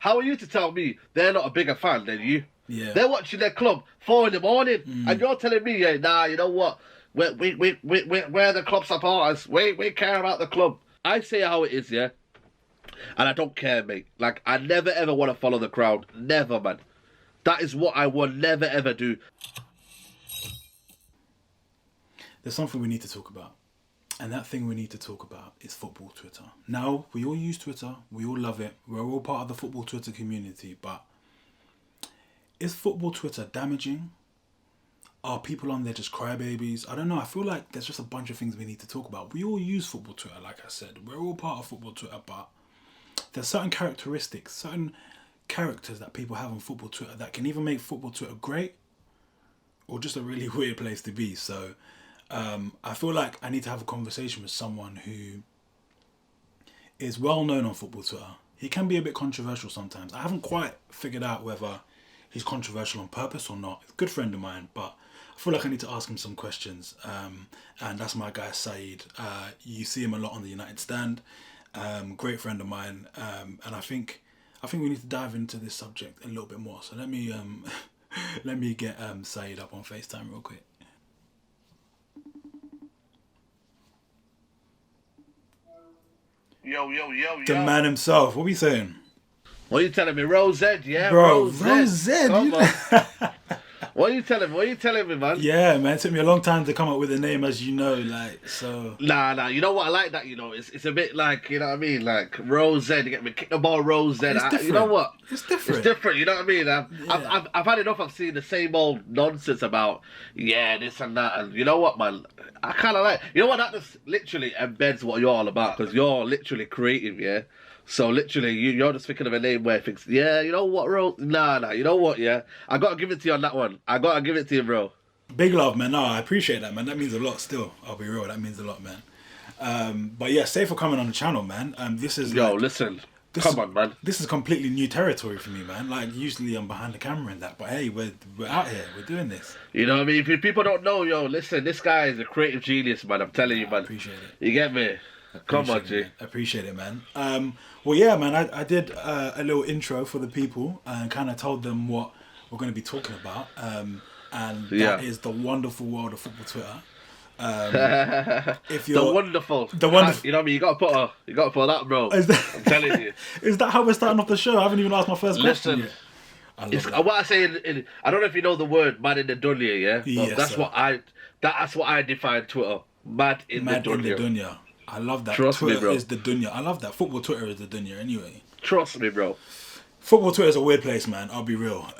how are you to tell me they're not a bigger fan than you? Yeah. They're watching their club 4 in the morning, and you're telling me, yeah, nah, you know what? We're the club supporters. We care about the club. I say how it is, yeah, and I don't care, mate. Like, I never ever want to follow the crowd. Never, man. That is what I will never ever do. There's something we need to talk about. And that thing we need to talk about is football Twitter. Now, we all use Twitter. We all love it. We're all part of the football Twitter community. But is football Twitter damaging? Are people on there just crybabies? I don't know. I feel like there's just a bunch of things we need to talk about. We all use football Twitter, like I said. We're all part of football Twitter. But there's certain characteristics, certain characters that people have on football Twitter that can either make football Twitter great or just a really weird place to be. So I feel like I need to have a conversation with someone who is well known on football Twitter. He can be a bit controversial sometimes. I haven't quite figured out whether he's controversial on purpose or not. He's a good friend of mine, but I feel like I need to ask him some questions. And that's my guy Saeed. You see him a lot on the United stand. Great friend of mine. And I think we need to dive into this subject a little bit more. So let me let me get Saeed up on FaceTime real quick. Yo. The man himself. What are we saying? What are you telling me? Rose Ed, yeah? Bro, Rose Ed. What are you telling me? What are you telling me, man? Yeah, man. It took me a long time to come up with a name, as you know, like, so. Nah. You know what? I like that, you know. It's a bit like, you know what I mean? Like, Rose Ed. You get me? Kick the ball, Rose Ed. You know what? It's different. It's different, you know what I mean? I've had enough of seeing the same old nonsense about, yeah, this and that. And you know what, man? I kind of like, you know what? That just literally embeds what you're all about, because you're literally creative, yeah? So literally, you're just thinking of a name where it thinks, yeah, you know what, bro? Nah, you know what, yeah? I got to give it to you on that one. I got to give it to you, bro. Big love, man. No, I appreciate that, man. That means a lot still. I'll be real. That means a lot, man. But yeah, say for coming on the channel, man. This is listen. Come on, man. This is completely new territory for me, man. Like, usually I'm behind the camera and that. But hey, we're out here. We're doing this. You know what I mean? If people don't know, listen, this guy is a creative genius, man. I'm telling you, man. I appreciate it. You get me? Come on, G. I appreciate it, man. Well, yeah, man, I did a little intro for the people and kind of told them what we're going to be talking about. And that is the wonderful world of football Twitter. If you're the wonderful. You know what I mean? You got to put that, bro. I'm telling you. Is that how we're starting off the show? I haven't even asked my first question yet. What I say I don't know if you know the word "mad in the dunya," yeah? Yes, that's what I define Twitter. Mad in the dunya. I love that. Trust Twitter me, bro. is the dunya. I love that. Football Twitter is the dunya anyway. Trust me, bro. Football Twitter is a weird place, man. I'll be real.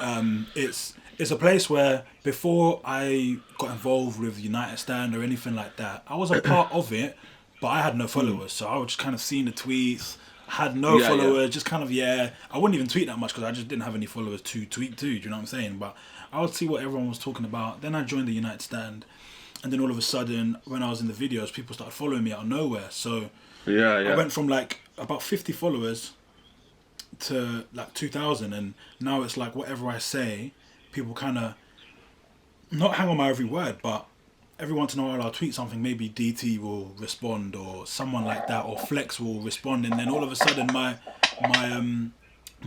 It's a place where before I got involved with United Stand or anything like that, I was a part of it, but I had no followers. So I was just kind of seeing the tweets. I had no followers, just kind of, I wouldn't even tweet that much because I just didn't have any followers to tweet to, do you know what I'm saying? But I would see what everyone was talking about. Then I joined the United Stand. And then all of a sudden, when I was in the videos, people started following me out of nowhere. So I went from like about 50 followers to like 2,000. And now it's like whatever I say, people kind of not hang on my every word, but every once in a while I'll tweet something, maybe DT will respond or someone like that, or Flex will respond. And then all of a sudden my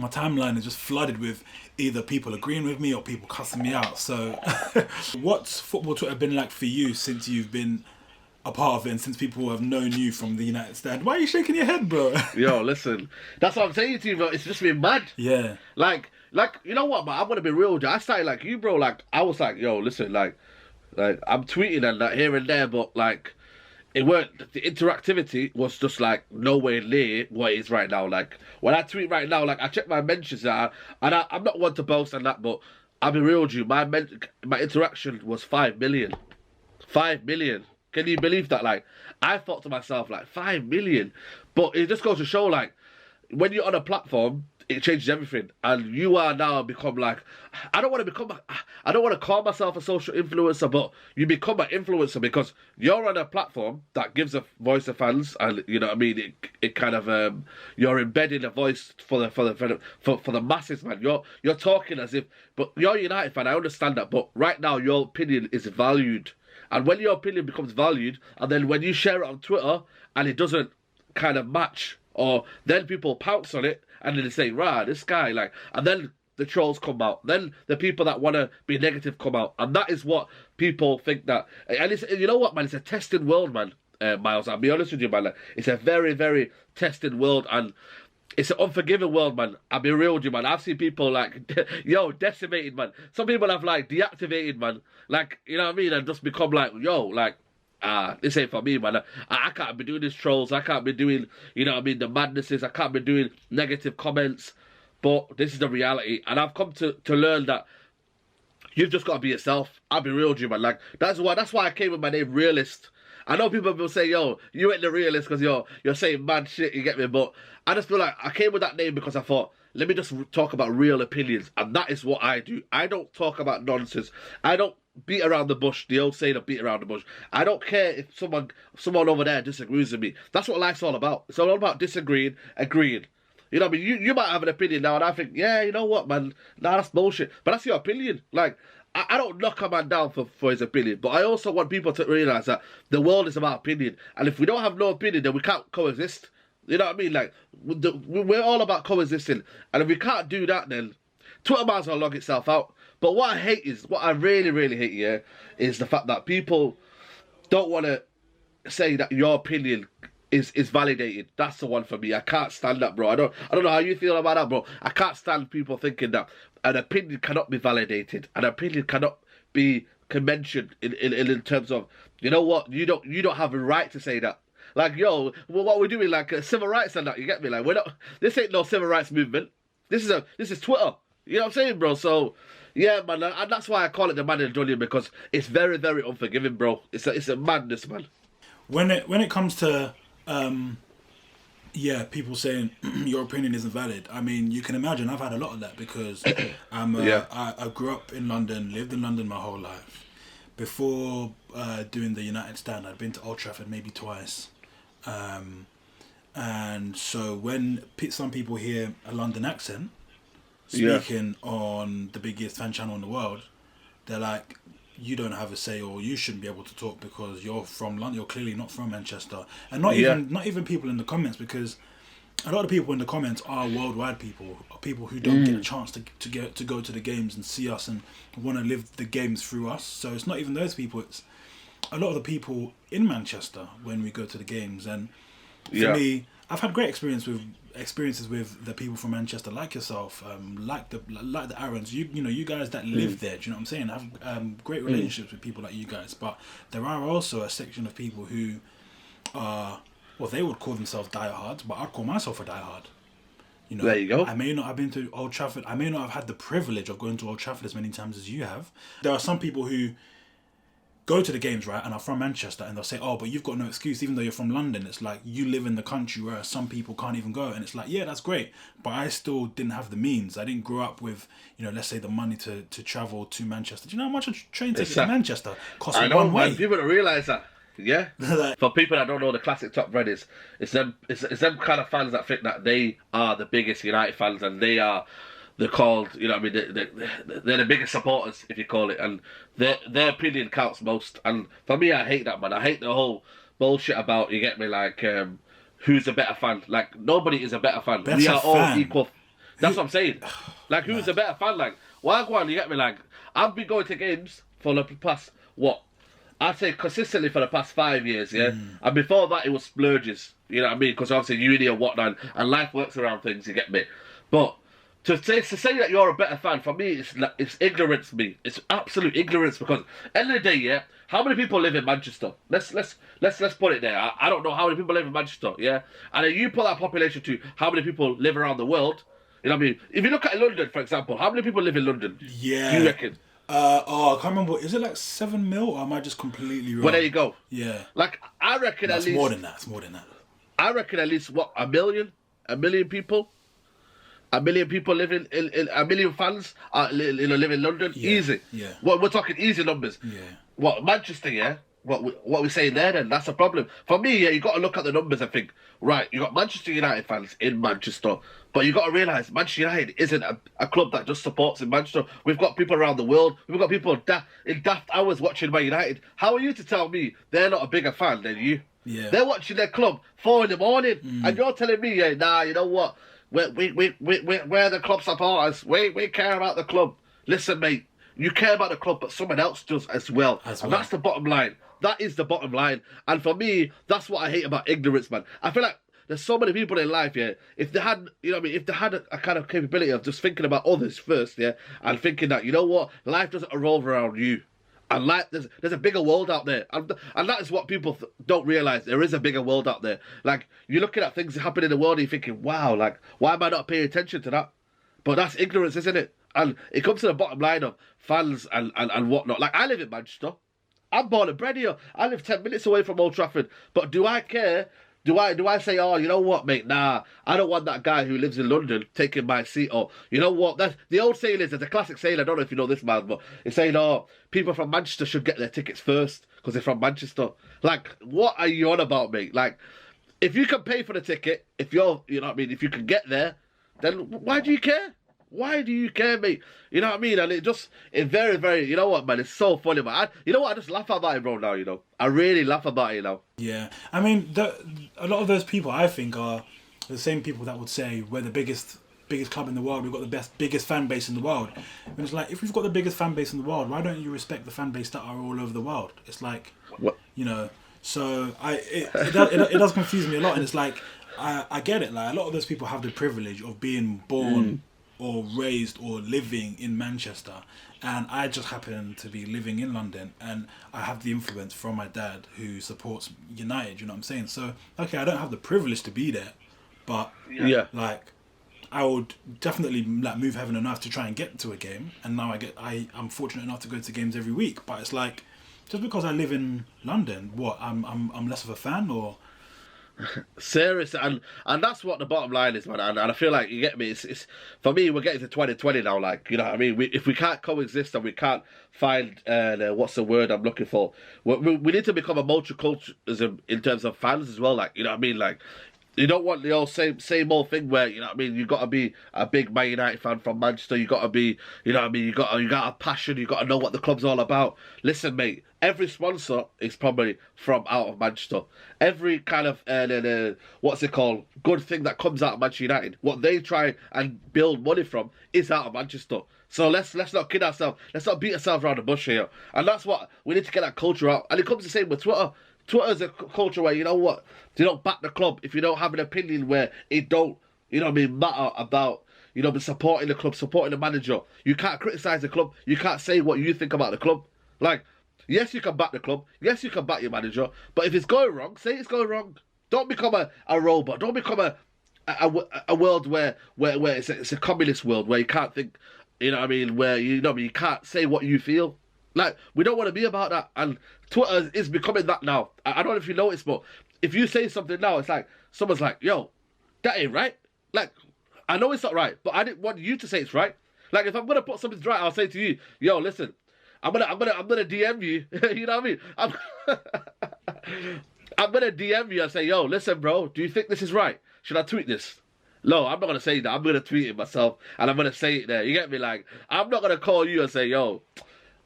timeline is just flooded with either people agreeing with me or people cussing me out. So what's football Twitter been like for you since you've been a part of it and since people have known you from the United Stand? Why are you shaking your head, bro? Yo, listen. That's what I'm saying to you, bro. It's just been mad. Yeah. Like, you know what, man? I'm going to be real. I started like you, bro. Like, I was like, yo, listen, like I'm tweeting and that here and there, but like, it weren't, the interactivity was just like nowhere near what it is right now. Like when I tweet right now, like I check my mentions out, and I'm not one to boast on that, but I'll be real with you, my interaction was 5 million. 5 million. Can you believe that? Like I thought to myself, like 5 million, but it just goes to show, like when you're on a platform, it changes everything, and you are now become like, I don't want to call myself a social influencer, but you become an influencer because you're on a platform that gives a voice to fans, and you know what I mean. It kind of you're embedding a voice for the masses, man. You're talking as if, but you're a United fan. I understand that, but right now your opinion is valued, and when your opinion becomes valued, and then when you share it on Twitter and it doesn't kind of match, or then people pounce on it and then they say, "Rah, this guy," like, and then the trolls come out, then the people that want to be negative come out, and that is what people think that. And it's, you know what, man, it's a tested world, man. Miles, I'll be honest with you, man. Like, it's a very, very tested world, and it's an unforgiving world, man. I'll be real with you, man. I've seen people like, decimated, man. Some people have like deactivated, man. Like, you know what I mean, and just become like, like, this ain't for me, man. I can't be doing these trolls. I can't be doing, you know what I mean, the madnesses. I can't be doing negative comments. But this is the reality, and I've come to learn that you've just got to be yourself. I'll be real with you, man. Like, that's why I came with my name, Realist. I know people will say, "Yo, you ain't the realist because you're saying mad shit." You get me? But I just feel like I came with that name because I thought, let me just talk about real opinions, and that is what I do. I don't talk about nonsense. I don't beat around the bush. The old saying of beat around the bush. I don't care if someone over there disagrees with me. That's what life's all about. It's all about disagreeing, agreeing. You know what I mean? You might have an opinion now, and I think, yeah, you know what, man? Nah, that's bullshit. But that's your opinion. Like, I don't knock a man down for his opinion, but I also want people to realise that the world is about opinion. And if we don't have no opinion, then we can't coexist. You know what I mean? Like, we're all about coexisting. And if we can't do that, then Twitter might as well log itself out. But what I really, really hate, yeah, is the fact that people don't want to say that your opinion is validated. That's the one for me. I can't stand that, bro. I don't know how you feel about that, bro. I can't stand people thinking that an opinion cannot be validated. An opinion cannot be mentioned in terms of, you know what, you don't have a right to say that. Like, yo, what we're doing, like civil rights and that, you get me? Like, we're not. This ain't no civil rights movement. This is Twitter. You know what I'm saying, bro? So, yeah, man, and that's why I call it the man in the dungeon, because it's very, very unforgiving, bro. It's a madness, man. When it comes to people saying your opinion isn't valid. I mean, you can imagine I've had a lot of that because I grew up in London, lived in London my whole life. Before doing the United Stand, I'd been to Old Trafford maybe twice. And so when some people hear a London accent speaking on the biggest fan channel in the world, they're like, you don't have a say, or you shouldn't be able to talk because you're from London. You're clearly not from Manchester, and not even people in the comments, because a lot of people in the comments are worldwide people who don't get a chance to go to the games and see us and want to live the games through us. So it's not even those people. It's a lot of the people in Manchester when we go to the games. And for me, I've had great experiences with the people from Manchester, like yourself, like the Aarons. You guys that live there. Do you know what I'm saying? I have great relationships with people like you guys. But there are also a section of people who are, well, they would call themselves diehards, but I'd call myself a diehard. You know, there you go. I may not have been to Old Trafford. I may not have had the privilege of going to Old Trafford as many times as you have. There are some people who go to the games, right, and are from Manchester, and they'll say, oh, but you've got no excuse, even though you're from London. It's like, you live in the country where some people can't even go, and it's like, yeah, that's great, but I still didn't have the means. I didn't grow up with, let's say, the money to travel to Manchester. Do you know how much a train ticket to Manchester costs one way? People don't realise that. Yeah. For people that don't know, the classic top red it's them kind of fans that think that they are the biggest United fans, and they're called, you know what I mean, they're the biggest supporters, if you call it, and their opinion counts most. And for me, I hate that, man. I hate the whole bullshit about, you get me, like, who's a better fan. Like, nobody is a better fan. We are all equal. That's what I'm saying. Like, who's a better fan? Like, why go on, you get me? Like, I've been going to games for the past, I'd say consistently for the past 5 years, yeah? And before that, it was splurges, you know what I mean? Because obviously uni and whatnot, and life works around things, you get me? But to say that you're a better fan, for me, it's ignorance, me. It's absolute ignorance, because end of the day, yeah, how many people live in Manchester? Let's put it there. I don't know how many people live in Manchester, yeah? And then you put that population to how many people live around the world, you know what I mean? If you look at London, for example, how many people live in London? Yeah. Do you reckon? I can't remember. Is it like 7 mil, or am I just completely wrong? Well, there you go. Yeah. Like, I reckon at least... It's more than that. I reckon at least, a million people? A million people living in a million fans live in London. Yeah. Easy. Yeah. We're talking easy numbers. Yeah. Manchester, yeah? What we're saying there, then, that's a problem. For me, yeah, you got to look at the numbers and think, right, you got Manchester United fans in Manchester, but you got to realise Manchester United isn't a club that just supports in Manchester. We've got people around the world. We've got people in daft hours watching Man United. How are you to tell me they're not a bigger fan than you? Yeah. They're watching their club 4 a.m, and you're telling me, yeah, nah, you know what? we're the club supporters. We care about the club. Listen, mate, you care about the club, but someone else does as well. And that's the bottom line. That is the bottom line. And for me, that's what I hate about ignorance, man. I feel like there's so many people in life, yeah, if they had, you know what I mean, if they had a kind of capability of just thinking about others first, yeah, and thinking that, you know what, life doesn't revolve around you. And life, there's a bigger world out there. And that is what people don't realise. There is a bigger world out there. Like, you're looking at things that happen in the world and you're thinking, wow, like, why am I not paying attention to that? But that's ignorance, isn't it? And it comes to the bottom line of fans and whatnot. Like, I live in Manchester. I'm born and bred here. I live 10 minutes away from Old Trafford. But do I care? Do I say, oh, you know what, mate? Nah, I don't want that guy who lives in London taking my seat. Or, you know what? That's the old saying is, there's a classic saying, I don't know if you know this, man, but it's saying, oh, people from Manchester should get their tickets first because they're from Manchester. Like, what are you on about, mate? Like, if you can pay for the ticket, if you're, you know what I mean, if you can get there, then why do you care? Why do you care, mate? You know what I mean? And it's very, very, you know what, man? It's so funny, man. You know what? I just laugh about it, bro, now, you know. I really laugh about it now. Yeah. I mean, a lot of those people, I think, are the same people that would say we're the biggest club in the world, we've got the biggest fan base in the world. And it's like, if we've got the biggest fan base in the world, why don't you respect the fan base that are all over the world? It's like, what? You know, so it does confuse me a lot. And it's like, I get it. Like, a lot of those people have the privilege of being born or raised or living in Manchester, and I just happen to be living in London, and I have the influence from my dad who supports United, you know what I'm saying? So, okay, I don't have the privilege to be there, but like, I would definitely like move heaven and earth to try and get to a game, and now I'm fortunate enough to go to games every week, but it's like, just because I live in London, what, I'm less of a fan, or... Serious, and that's what the bottom line is, man. And I feel like, you get me, it's for me, we're getting to 2020 now, like, you know what I mean, if we can't coexist and we can't find what's the word I'm looking for, we need to become a multiculturalism in terms of fans as well, like, you know what I mean, like, you don't want the old same old thing where, you know what I mean, you got to be a big Man United fan from Manchester, you got to be, you know what I mean, you got a passion, you got to know what the club's all about. Listen, mate, every sponsor is probably from out of Manchester. Every kind of, what's it called, good thing that comes out of Manchester United, what they try and build money from is out of Manchester. So let's not kid ourselves, let's not beat ourselves around the bush here. And that's what, we need to get that culture out. And it comes the same with Twitter. Twitter's a culture where, you know what, you don't back the club if you don't have an opinion where it don't, you know what I mean, matter about, you know, supporting the club, supporting the manager. You can't criticise the club. You can't say what you think about the club. Like, yes, you can back the club. Yes, you can back your manager. But if it's going wrong, say it's going wrong. Don't become a robot. Don't become a world where it's a communist world where you can't think, you know what I mean, where, you know what I mean, you can't say what you feel. Like, we don't want to be about that. And Twitter is becoming that now. I don't know if you noticed, but if you say something now, it's like, someone's like, yo, that ain't right. Like, I know it's not right, but I didn't want you to say it's right. Like, if I'm going to put something right, I'll say to you, yo, listen, I'm gonna DM you. You know what I mean? I'm gonna DM you and say, yo, listen, bro, do you think this is right? Should I tweet this? No, I'm not gonna say that. I'm gonna tweet it myself, and I'm gonna say it there. You get me? Like, I'm not gonna call you and say, yo,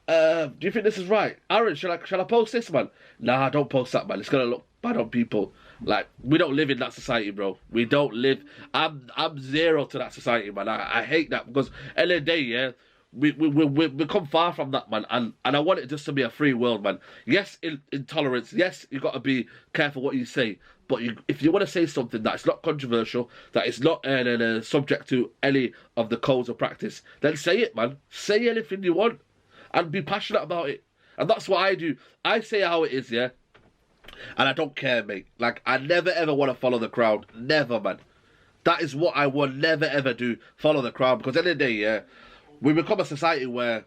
do you think this is right? Aaron, shall I post this, man? Nah, don't post that, man. It's gonna look bad on people. Like, we don't live in that society, bro. We don't live. I'm zero to that society, man. I hate that, because at the end of the day, yeah, we come far from that, man. And I want it just to be a free world, man. Yes, intolerance. Yes, you got to be careful what you say. But if you want to say something that's not controversial, that is not subject to any of the codes of practice, then say it, man. Say anything you want and be passionate about it. And that's what I do. I say how it is, yeah? And I don't care, mate. Like, I never ever want to follow the crowd. Never, man. That is what I will never ever do, follow the crowd. Because at the end of the day, yeah, we become a society where,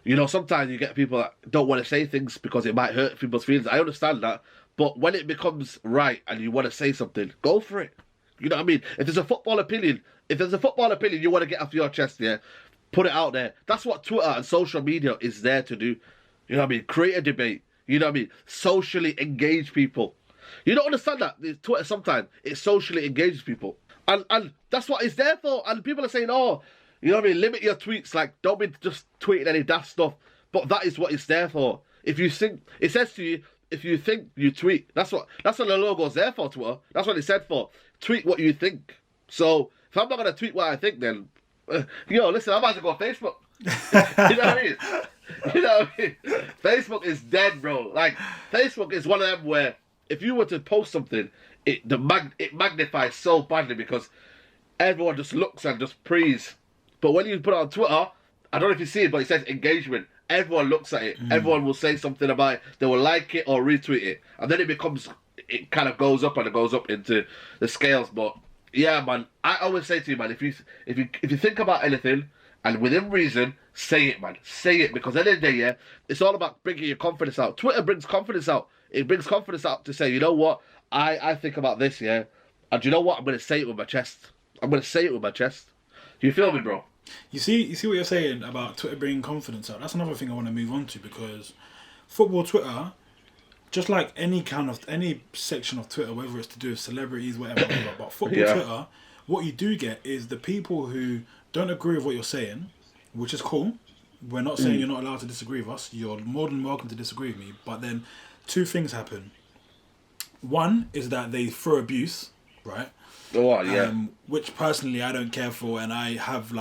you know, sometimes you get people that don't want to say things because it might hurt people's feelings. I understand that. But when it becomes right and you want to say something, go for it. You know what I mean? If there's a football opinion you want to get off your chest, yeah, put it out there. That's what Twitter and social media is there to do. You know what I mean? Create a debate. You know what I mean? Socially engage people. You don't understand that? Twitter sometimes, it socially engages people. And that's what it's there for. And people are saying, oh, you know what I mean? Limit your tweets. Like, don't be just tweeting any daft stuff. But that is what it's there for. If you think, it says to you, if you think, you tweet. That's what the logo's there for, Twitter. That's what it said for. Tweet what you think. So if I'm not gonna tweet what I think, then yo, listen, I might as well go on Facebook. You know what I mean? You know what I mean? Facebook is dead, bro. Like Facebook is one of them where if you were to post something, it magnifies so badly because everyone just looks and just prays. But when you put it on Twitter, I don't know if you see it, but it says engagement. Everyone looks at it. Everyone will say something about it. They will like it or retweet it, and then it kind of goes up and it goes up into the scales. But yeah, man, I always say to you, man, if you think about anything and within reason, say it, man. Say it, because at the end of the day, yeah, it's all about bringing your confidence out. Twitter brings confidence out. It brings confidence out to say, you know what, I think about this, yeah, and you know what, I'm gonna say it with my chest. I'm gonna say it with my chest. Do you feel me, bro? You see what you're saying about Twitter bringing confidence out. That's another thing I want to move on to, because football Twitter, just like any section of Twitter, whether it's to do with celebrities, whatever, but football Twitter, what you do get is the people who don't agree with what you're saying, which is cool. We're not saying you're not allowed to disagree with us. You're more than welcome to disagree with me. But then two things happen. One is that they throw abuse, right? Oh, yeah. Which personally I don't care for, and I have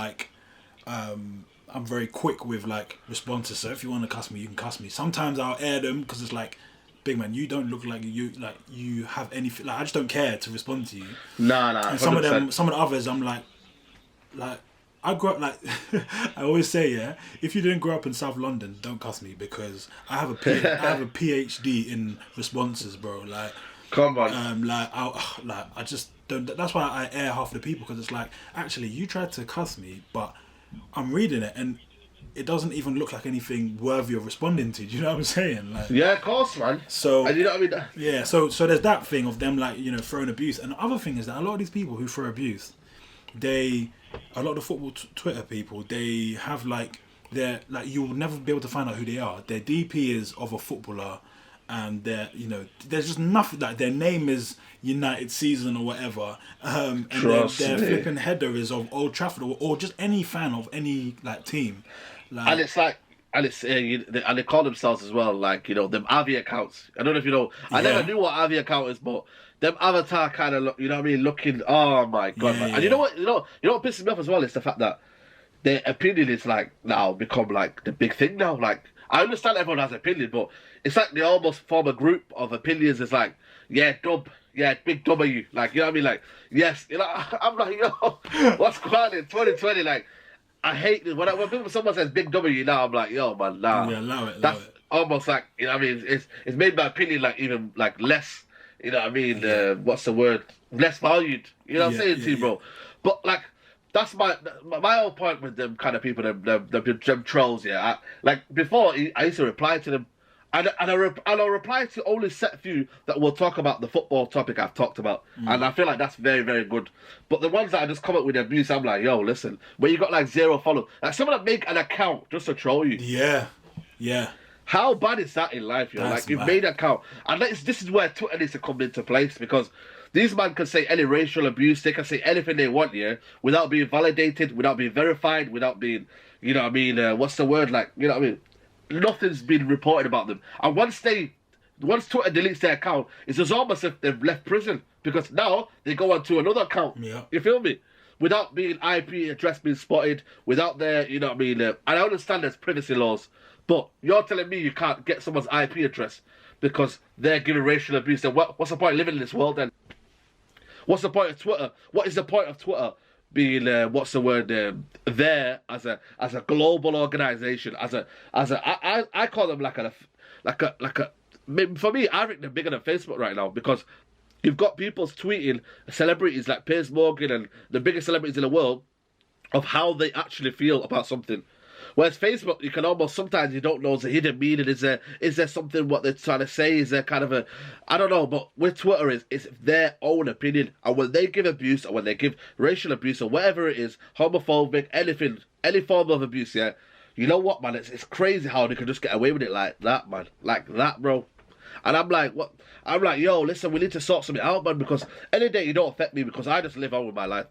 I'm very quick with responses. So if you want to cuss me, you can cuss me. Sometimes I'll air them because it's like, big man, you don't look like you have anything. Like I just don't care to respond to you. Nah. And some of the others, I'm like I grew up I always say, yeah, if you didn't grow up in South London, don't cuss me, because I have a PhD in responses, bro. Like, come on. I just don't. That's why I air half the people, because it's like, actually, you tried to cuss me, but I'm reading it and it doesn't even look like anything worthy of responding to. Do you know what I'm saying? Like, yeah, of course, man. So, and you know what I mean? Yeah. So there's that thing of them throwing abuse, and the other thing is that a lot of these people who throw abuse, a lot of the football Twitter people, they have they're you'll never be able to find out who they are. Their DP is of a footballer, and there's just nothing, their name is United Season or whatever, and their flipping header is of Old Trafford or just any fan of any team, and they call themselves as well them Avi accounts. I don't know if you know. I never knew what Avi account is, but them avatar kind of look, you know what I mean, looking. Oh my god, man! And you know what pisses me off as well is the fact that their opinion is now become the big thing now. I understand everyone has an opinion, but it's they almost form a group of opinions. It's big W. You know what I mean? Yes. I'm yo, what's going on in 2020? I hate it. When someone says big W now, I'm like, yo, man, nah. Yeah, allow it. That's almost you know what I mean? It's made my opinion even less, you know what I mean? What's the word? Less valued. You know what I'm saying to you, bro? But that's my whole point with them kind of people, them trolls, yeah. Before, I used to reply to them, and I'll reply to only set few that will talk about the football topic I've talked about, and I feel that's very, very good. But the ones that I just come up with abuse, I'm like, yo, listen, when you got 0 follow, someone that make an account just to troll you. Yeah. How bad is that in life, yo? You've made an account, and this is where Twitter needs to come into place, because these men can say any racial abuse, they can say anything they want, yeah, without being validated, without being verified, without being, you know what I mean, what's the word, you know what I mean? Nothing's been reported about them. And once Twitter deletes their account, it's just almost as if they've left prison, because now they go on to another account. Yeah. You feel me? Without being IP address being spotted, without their, you know what I mean? And I understand there's privacy laws, but you're telling me you can't get someone's IP address because they're giving racial abuse. Then what's the point of living in this world then? What's the point of Twitter? What is the point of Twitter being there as a global organization, I call them for me, I think they're bigger than Facebook right now, because you've got people tweeting celebrities like Piers Morgan and the biggest celebrities in the world of how they actually feel about something. Whereas Facebook, you can almost, sometimes you don't know, is a hidden meaning, is there something what they're trying to say, is there kind of I don't know, but with Twitter, it's their own opinion, and when they give abuse, or when they give racial abuse, or whatever it is, homophobic, anything, any form of abuse, yeah, you know what, man, it's crazy how they can just get away with it like that, man, bro. And I'm like, what? I'm like, yo, listen, we need to sort something out, man, because any day you don't affect me, because I just live on with my life.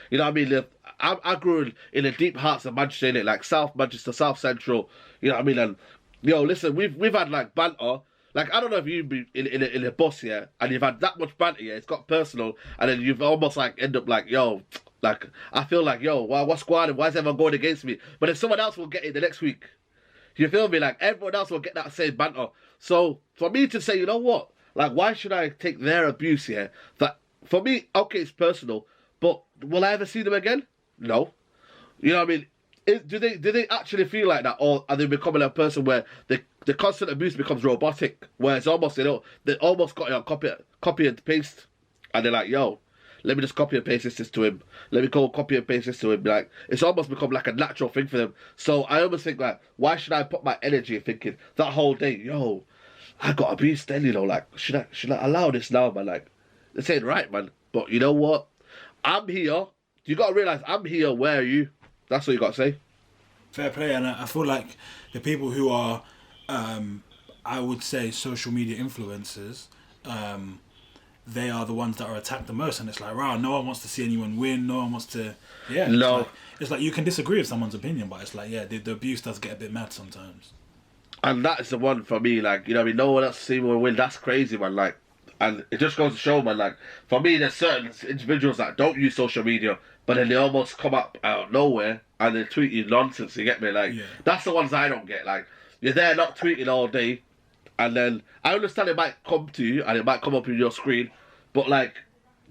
You know what I mean? I grew in the deep hearts of Manchester, innit? South Manchester, South Central, you know what I mean? And, yo, listen, we've had, banter. I don't know if you've been in a bus, yeah, and you've had that much banter, yeah, it's got personal, and then you've almost, end up yo, Like, I feel like, yo, what's going on? Why is everyone going against me? But if someone else will get it the next week, you feel me? Like, everyone else will get that same banter. So, for me to say, you know what? Like, why should I take their abuse here? That, for me, okay, it's personal, but will I ever see them again? No. You know what I mean? Do they actually feel like that, or are they becoming a person where the constant abuse becomes robotic, where it's almost, you know, they almost got it on copy and paste, and they're like, yo, let me just copy and paste this to him. Let me go copy and paste this to him. Like, it's almost become like a natural thing for them. So I almost think like, why should I put my energy thinking that whole day, yo, I got abused then, you know, like, should I allow this now, man? Like, this ain't right, man. But you know what? I'm here. You gotta realise I'm here. Where are you? That's what you got to say. Fair play, and I feel like the people who are, I would say, social media influencers, they are the ones that are attacked the most, and it's like, wow, no one wants to see anyone win. No one wants to, yeah. No. It's like you can disagree with someone's opinion, but it's like, yeah, the abuse does get a bit mad sometimes. And that's the one for me, like, you know what I mean? No one else to see anyone win. That's crazy, man. Like, and it just goes to show, man, like, for me, there's certain individuals that don't use social media, but then they almost come up out of nowhere and they tweet you nonsense, you get me? Like, that's the ones I don't get. Like, you're there not tweeting all day, and then I understand it might come to you and it might come up in your screen, but, like,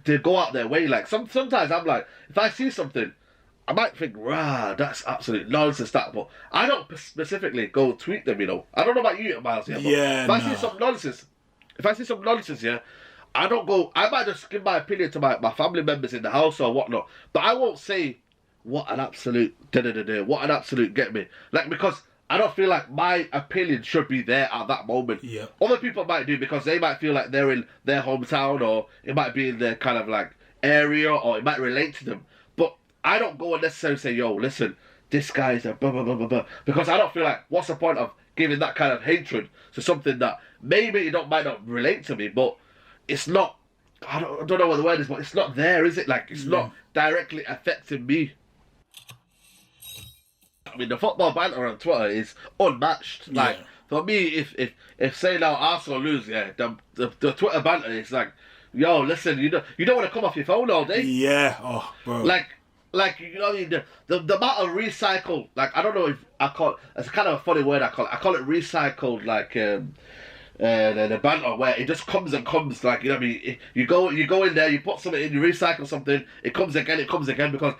they go out their way. Like, sometimes I'm like, if I see something, I might think, rah, that's absolute nonsense, that, but I don't specifically go tweet them, you know? I don't know about you, Miles, yeah, but if I see some nonsense, yeah, I don't go, I might just give my opinion to my family members in the house or whatnot, but I won't say, what an absolute what an absolute get me. Like, because I don't feel like my opinion should be there at that moment. Yeah. Other people might do because they might feel like they're in their hometown, or it might be in their kind of like area, or it might relate to them. But I don't go and necessarily say, yo, listen, this guy's a blah, blah, blah, blah, blah. Because I don't feel like, what's the point of giving that kind of hatred to something that maybe might not relate to me, but it's not, I don't know what the word is, but it's not there, is it? Like, it's not directly affecting me. I mean, the football banter on Twitter is unmatched. Like, for me, if say now Arsenal lose, yeah, the Twitter banter is like, yo, listen, you don't want to come off your phone all day. Yeah, oh, bro. Like, you know what I mean? The amount of recycled, like, I don't know if I call it, it's kind of a funny word I call it recycled, like, the banter where it just comes and comes, like, you know what I mean? You go in there, you put something in, you recycle something, it comes again, because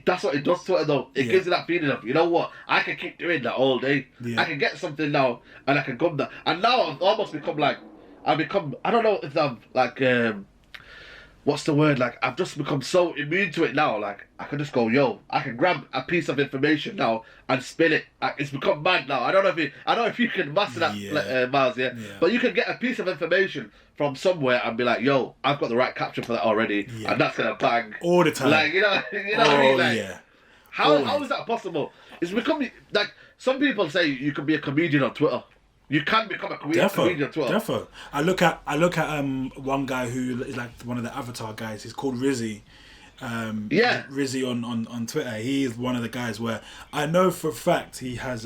that's what it does to it, though. It gives you that feeling of, you know what, I can keep doing that all day. I can get something now, and I can come there. And now I've almost become like, I don't know if I'm like, what's the word? Like, I've just become so immune to it now. Like, I can just go, yo, I can grab a piece of information now and spin it. It's become mad now. I don't know if you can master that, Miles, yeah? But you can get a piece of information from somewhere and be like, yo, I've got the right caption for that already, and that's gonna bang all the time. Like, you know what I mean? Like, how is that possible? It's become like, some people say you can be a comedian on Twitter. You can become a comedian on Twitter. Defo. I look at one guy who is like one of the Avatar guys. He's called Rizzy. Rizzy on Twitter. He is one of the guys where I know for a fact he has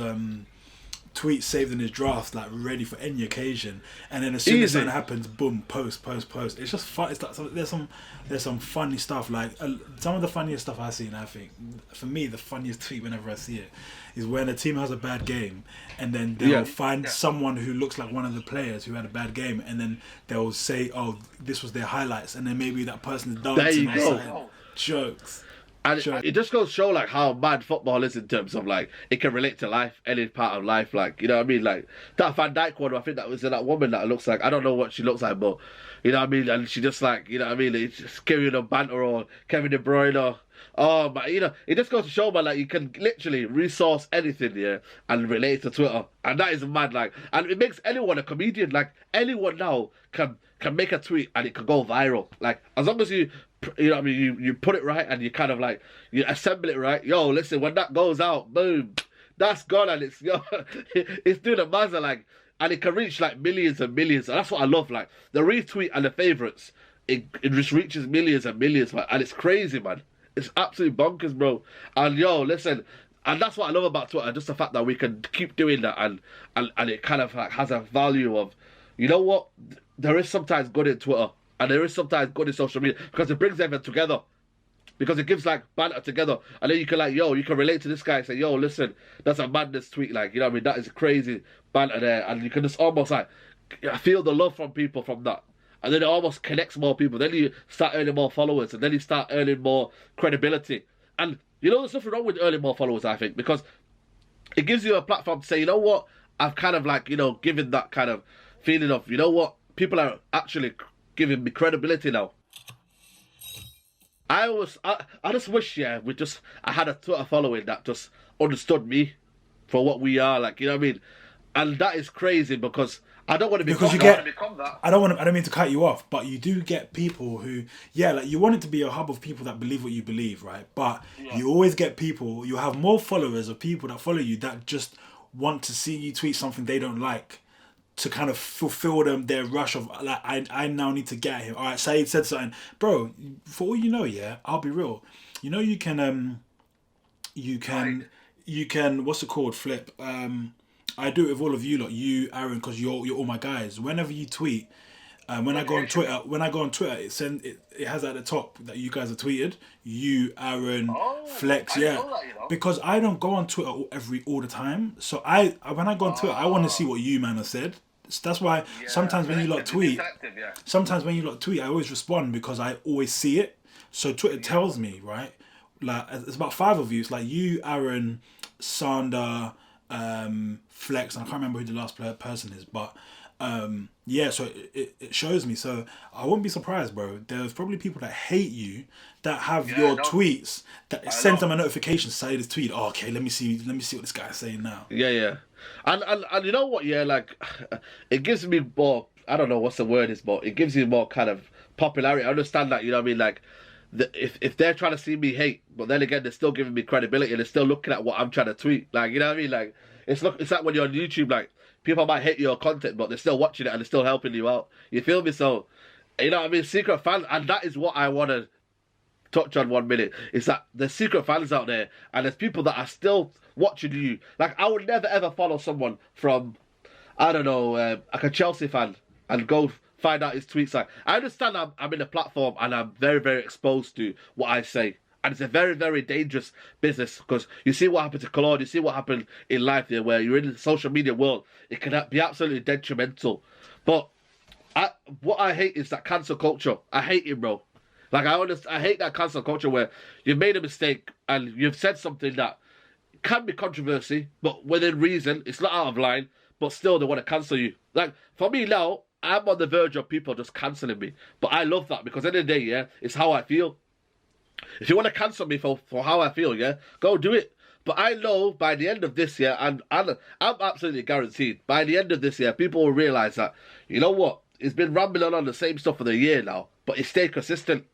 tweets saved in his draft, like ready for any occasion. And then as soon as that happens, boom, post. It's just fun. It's like there's some funny stuff. Like some of the funniest stuff I've seen. I think for me the funniest tweet whenever I see it is when a team has a bad game, and then they'll find someone who looks like one of the players who had a bad game, and then they'll say, "Oh, this was their highlights," and then maybe that person is dancing or something. Jokes. And it just goes to show like how mad football is in terms of like it can relate to life, any part of life. Like, you know what I mean? Like that Van Dijk one, I think that was that woman that looks like, I don't know what she looks like, but you know what I mean? And she just like, you know what I mean? It's just carrying a banter or Kevin De Bruyne or, oh, but you know, it just goes to show, man, like you can literally resource anything, yeah, and relate to Twitter. And that is mad, like, and it makes anyone a comedian. Like anyone now can make a tweet and it can go viral. Like as long as you know what I mean, you put it right and you kind of like, you assemble it right. Yo, listen, when that goes out, boom, that's gone, and it's, yo, it's doing a mazza, like, and it can reach like millions and millions. And that's what I love, like the retweet and the favorites, it just reaches millions and millions, man. And it's crazy, man. It's absolutely bonkers, bro. And yo, listen, and that's what I love about Twitter, just the fact that we can keep doing that, and it kind of like has a value of, you know what, there is sometimes good in Twitter, and there is sometimes good in social media, because it brings everyone together. because it gives like banter together, and then you can like, yo, you can relate to this guy and say, yo, listen, that's a madness tweet, like, you know what I mean, that is crazy banter there, and you can just almost like feel the love from people from that, and then it almost connects more people. Then you start earning more followers, and then you start earning more credibility. And you know, there's nothing wrong with earning more followers, I think, because it gives you a platform to say, you know what, I've kind of like, you know, given that kind of feeling of, you know what, people are actually giving me credibility now. I just wish, yeah, I had a Twitter following that just understood me for what we are, like, you know what I mean? And that is crazy because I don't want to become that. I don't mean to cut you off, but you do get people who, yeah, like you want it to be a hub of people that believe what you believe, right? But you always get people, you have more followers of people that follow you that just want to see you tweet something they don't like, to kind of fulfill their rush of like, I now need to get him. All right, Saeed said something, bro. For all you know, yeah, I'll be real. You know, you can what's it called? Flip. I do it with all of you lot, you, Aaron, because you're all my guys. Whenever you tweet, when I go on Twitter, it has at the top that you guys have tweeted. You, Aaron, Flex, yeah. Because I don't go on Twitter all the time. So when I go on Twitter, I want to see what you man have said. So that's why sometimes when you lot tweet, I always respond because I always see it. So Twitter tells me, right? Like it's about 5 of you. It's like you, Aaron, Sander, Flex, and I can't remember who the last person is, but so it shows me. So I wouldn't be surprised, bro. There's probably people that hate you that have your tweets that send them a notification say this tweet. Oh, okay, let me see what this guy's saying now. Yeah. And you know what, yeah, like it gives me more, I don't know what's the word is, but it gives you more kind of popularity. I understand that, you know what I mean, like if they're trying to see me hate, but then again they're still giving me credibility and they're still looking at what I'm trying to tweet, like, you know what I mean, like it's like when you're on YouTube, like people might hate your content but they're still watching it and they're still helping you out, you feel me? So you know what I mean, secret fans, and that is what I want to touch on 1 minute, is that there's secret fans out there and there's people that are still watching you. Like I would never ever follow someone from, I don't know, like a Chelsea fan and go find out his tweets. Like I understand I'm in a platform and I'm very, very exposed to what I say, and it's a very, very dangerous business because you see what happened to Claude, you see what happened in life there, where you're in the social media world, it can be absolutely detrimental. But what I hate is that cancel culture. I hate it, bro. Like I hate that cancel culture where you've made a mistake and you've said something that can be controversy, but within reason, it's not out of line, but still they want to cancel you. Like for me now, I'm on the verge of people just cancelling me. But I love that because at the end of the day, yeah, it's how I feel. If you want to cancel me for how I feel, yeah, go do it. But I know by the end of this year, and I'm absolutely guaranteed, by the end of this year, people will realise that, you know what, he's been rambling on the same stuff for the year now, but he stayed consistent.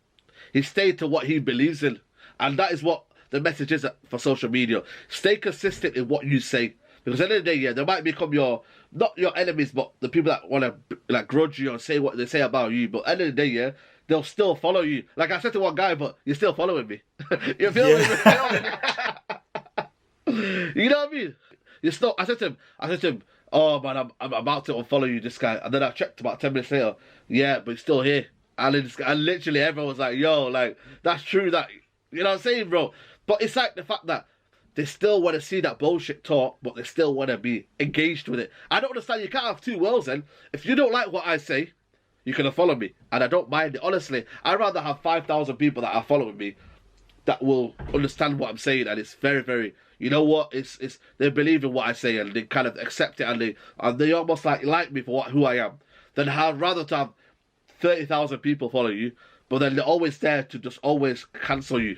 He stayed to what he believes in. And that is what the message is for social media. Stay consistent in what you say. Because at the end of the day, yeah, they might become not your enemies, but the people that want to like grudge you or say what they say about you. But at the end of the day, yeah, they'll still follow you. Like I said to one guy, but you're still following me. You feel me? You know what I mean? You're still. I said to him, oh man, I'm about to unfollow you, this guy. And then I checked about 10 minutes later. Yeah, but he's still here. And literally everyone was like, yo, like that's true. That, you know what I'm saying, bro? But it's like the fact that they still want to see that bullshit talk, but they still want to be engaged with it. I don't understand. You can't have two worlds then. If you don't like what I say, you can unfollow me. And I don't mind it. Honestly, I'd rather have 5,000 people that are following me that will understand what I'm saying. And it's very, very, you know what? It's they believe in what I say and they kind of accept it and they almost like me for who I am. Then I'd rather to have 30,000 people follow you, but then they're always there to just always cancel you.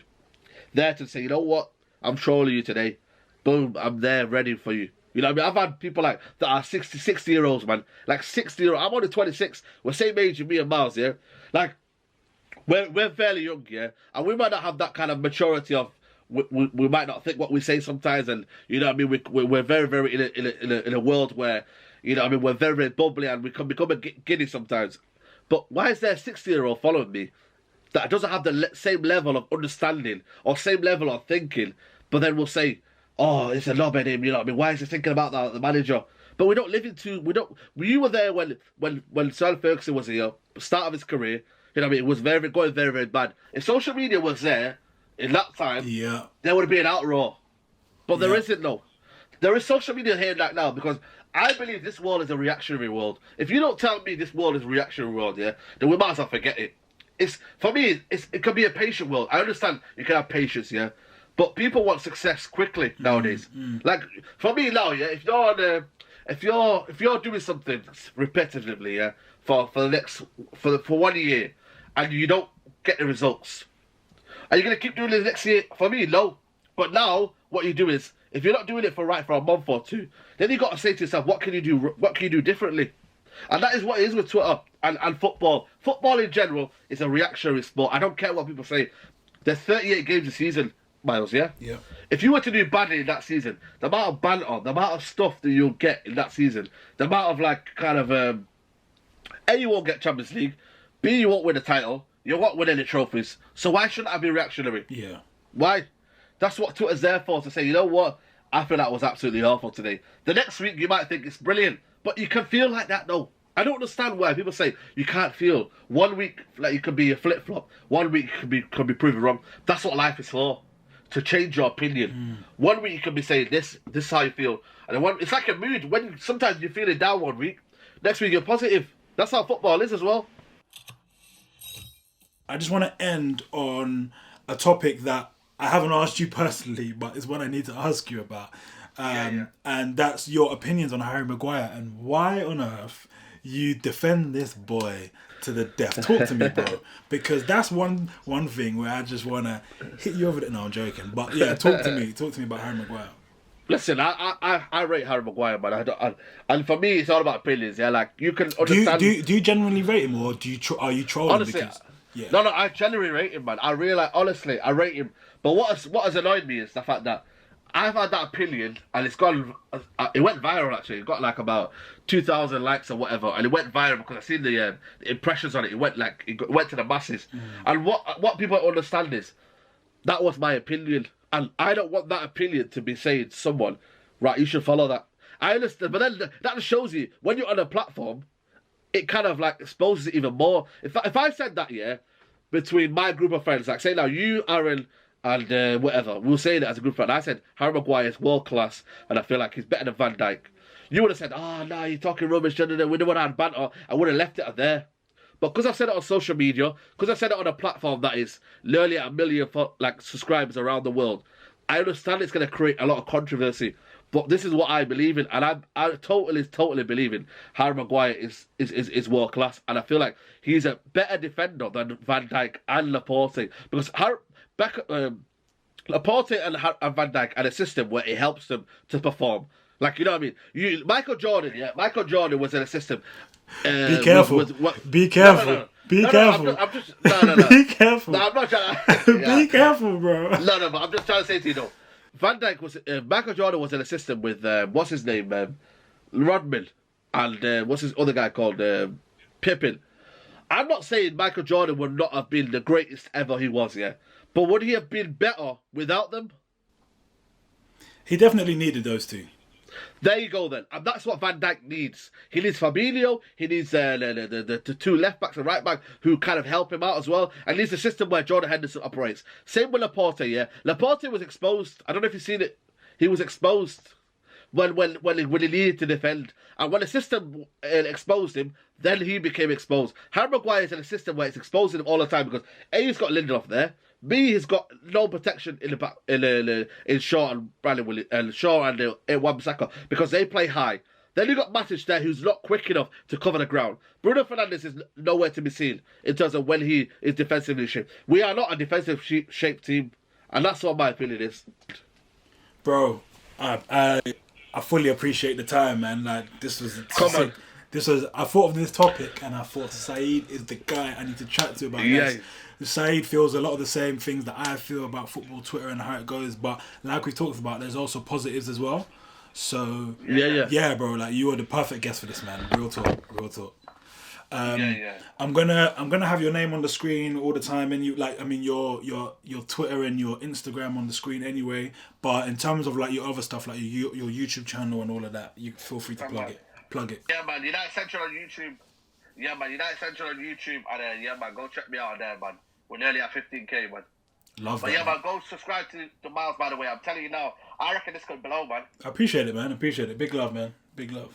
There to say, you know what? I'm trolling you today. Boom, I'm there ready for you. You know what I mean? I've had people like that are 60-year-olds, man. Like 60-year-olds. I'm only 26. We're same age as me and Miles, yeah? Like, we're fairly young, yeah? And we might not have that kind of maturity of, we might not think what we say sometimes, and, you know what I mean? We're very, very in a world where, you know what I mean? We're very, very bubbly and we can become giddy sometimes. But why is there a 60-year-old following me that doesn't have the same level of understanding or same level of thinking, but then we'll say, oh, it's a knob at him, you know what I mean? Why is he thinking about that, the manager? But we don't live you were there when Sir Ferguson was here, start of his career, you know what I mean? It was going very, very bad. If social media was there, in that time, Yeah. there would be an outroar. But there Yeah. isn't, no. There is social media here right now because I believe this world is a reactionary world. If you don't tell me this world is a reactionary world, yeah, then we might as well forget it. It's for me. It can be a patient world. I understand you can have patience, yeah, but people want success quickly nowadays. Like for me now, yeah, if you're on, if you're doing something repetitively, yeah, for the next for 1 year, and you don't get the results, are you gonna keep doing it the next year? For me, no. But now, what you do is, if you're not doing it for a month or two, then you got to say to yourself, what can you do? What can you do differently? And that is what it is with Twitter and football. Football in general is a reactionary sport. I don't care what people say. There's 38 games a season, Miles. Yeah. Yeah. If you were to do badly in that season, the amount of banter, the amount of stuff that you'll get in that season, the amount of like kind of A, you won't get Champions League. B, you won't win a title. You won't win any trophies. So why shouldn't I be reactionary? Yeah. Why? That's what Twitter's there for, to say, you know what? I feel that was absolutely awful today. The next week you might think it's brilliant, but you can feel like that though. I don't understand why people say you can't feel. 1 week like you could be a flip flop. 1 week you could be proven wrong. That's what life is for. To change your opinion. 1 week you can be saying this is how you feel. And then it's like a mood. When sometimes you're feeling down 1 week, next week you're positive. That's how football is as well. I just want to end on a topic that I haven't asked you personally, but it's one I need to ask you about. And that's your opinions on Harry Maguire and why on earth you defend this boy to the death. Talk to me, bro. Because that's one thing where I just want to hit you over the... No, I'm joking. But yeah, talk to me. Talk to me about Harry Maguire. Listen, I rate Harry Maguire, man. And for me, it's all about opinions. Yeah, like you can understand. Do you genuinely rate him, or are you trolling? Honestly, because, yeah. No, I genuinely rate him, man. I really, honestly, I rate him. But what has annoyed me is the fact that I've had that opinion, and it's gone. It went viral actually. It got like about 2,000 likes or whatever, and it went viral because I seen the impressions on it. It went to the masses. And what people don't understand is that was my opinion, and I don't want that opinion to be saying to someone, right? You should follow that. I understand, but then that just shows you when you're on a platform, it kind of like exposes it even more. If I said that, yeah, between my group of friends, like say now you, Aaron, and whatever, we'll say that as a group friend. I said Harry Maguire is world class, and I feel like he's better than Van Dijk. You would have said, "Oh no, you're talking rubbish." We don't want to have banter. I would have left it there. But because I've said it on social media, because I've said it on a platform that is nearly at 1 million subscribers around the world, I understand it's going to create a lot of controversy. But this is what I believe in, and I totally believe in Harry Maguire is world class, and I feel like he's a better defender than Van Dijk and Laporte, because Laporte and Van Dijk had a system where it helps them to perform. Like, you know what I mean? Michael Jordan was in a system. Be careful. Be careful. No. Be careful. I'm just no. Be careful. No, I'm not trying to... Be careful, bro. No, but I'm just trying to say to you, though. Van Dijk was... Michael Jordan was in a system with... what's his name? Rodman. And what's his other guy called? Pippen. I'm not saying Michael Jordan would not have been the greatest ever he was, yeah. But would he have been better without them? He definitely needed those two. There you go then. And that's what Van Dijk needs. He needs Fabinho. He needs the two left backs and right back who kind of help him out as well. And he needs a system where Jordan Henderson operates. Same with Laporte, yeah. Laporte was exposed. I don't know if you've seen it. He was exposed when he needed to defend. And when the system exposed him, then he became exposed. Harry Maguire is in a system where it's exposing him all the time because A, he's got Lindelof there. B, he's got no protection in the back in Shaw and Bradley Williams and Shaw and Wan-Bissaka because they play high. Then you got Matic there who's not quick enough to cover the ground. Bruno Fernandes is nowhere to be seen in terms of when he is defensively shaped. We are not a defensive shaped team, and that's what my opinion is. Bro, I fully appreciate the time, man. Like this was I thought of this topic and I thought Saeed is the guy I need to chat to about this. Saeed feels a lot of the same things that I feel about football, Twitter, and how it goes. But like we talked about, there's also positives as well. So yeah, bro. Like you are the perfect guest for this, man. Real talk. I'm gonna have your name on the screen all the time, and your Twitter and your Instagram on the screen anyway. But in terms of like your other stuff, like your YouTube channel and all of that, you feel free to plug it. Yeah, man. United Central on YouTube. Yeah, man. United Central on YouTube, and yeah, man. Go check me out there, man. We're nearly at 15K, man. Love But that. yeah, man, go subscribe to Miles, by the way. I'm telling you now, I reckon this could blow, man. I appreciate it, man. I appreciate it. Big love, man. Big love.